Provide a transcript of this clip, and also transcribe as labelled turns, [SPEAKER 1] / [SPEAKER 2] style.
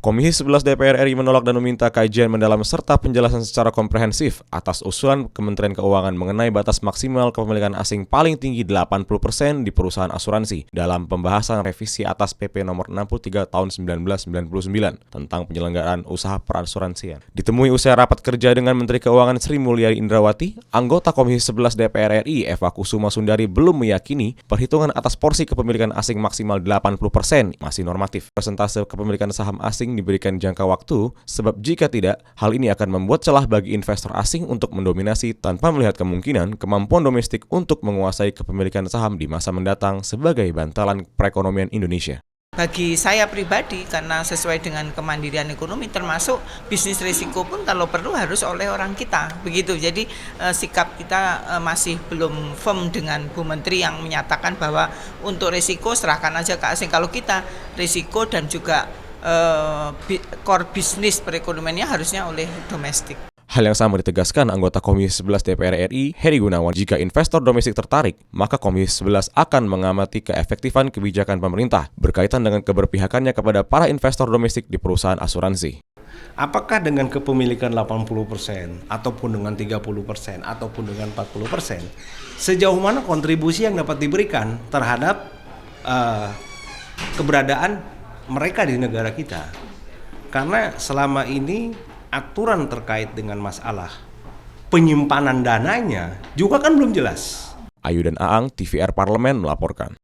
[SPEAKER 1] Komisi 11 DPR RI menolak dan meminta kajian mendalam serta penjelasan secara komprehensif atas usulan Kementerian Keuangan mengenai batas maksimal kepemilikan asing paling tinggi 80% di perusahaan asuransi dalam pembahasan revisi atas PP nomor 63 tahun 1999 tentang penyelenggaraan usaha perasuransian. Ditemui usai rapat kerja dengan Menteri Keuangan Sri Mulyani Indrawati, anggota Komisi 11 DPR RI Eva Kusuma Sundari belum meyakini perhitungan atas porsi kepemilikan asing maksimal 80% masih normatif. Persentase kepemilikan saham asing diberikan jangka waktu, sebab jika tidak, hal ini akan membuat celah bagi investor asing untuk mendominasi tanpa melihat kemungkinan kemampuan domestik untuk menguasai kepemilikan saham di masa mendatang sebagai bantalan perekonomian Indonesia.
[SPEAKER 2] Bagi saya pribadi, karena sesuai dengan kemandirian ekonomi, termasuk bisnis risiko pun kalau perlu harus oleh orang kita, begitu. Jadi sikap kita masih belum firm dengan Bu Menteri yang menyatakan bahwa untuk risiko serahkan aja ke asing. Kalau kita risiko dan juga core bisnis perekonomiannya harusnya oleh domestik.
[SPEAKER 1] Hal yang sama ditegaskan anggota Komisi 11 DPR RI, Heri Gunawan. Jika investor domestik tertarik, maka Komisi 11 akan mengamati keefektifan kebijakan pemerintah berkaitan dengan keberpihakannya kepada para investor domestik di perusahaan asuransi.
[SPEAKER 3] Apakah dengan kepemilikan 80% ataupun dengan 30% ataupun dengan 40%, sejauh mana kontribusi yang dapat diberikan terhadap keberadaan mereka di negara kita? Karena selama ini aturan terkait dengan masalah penyimpanan dananya juga kan belum jelas.
[SPEAKER 1] Ayu dan Aang, TVR Parlemen melaporkan.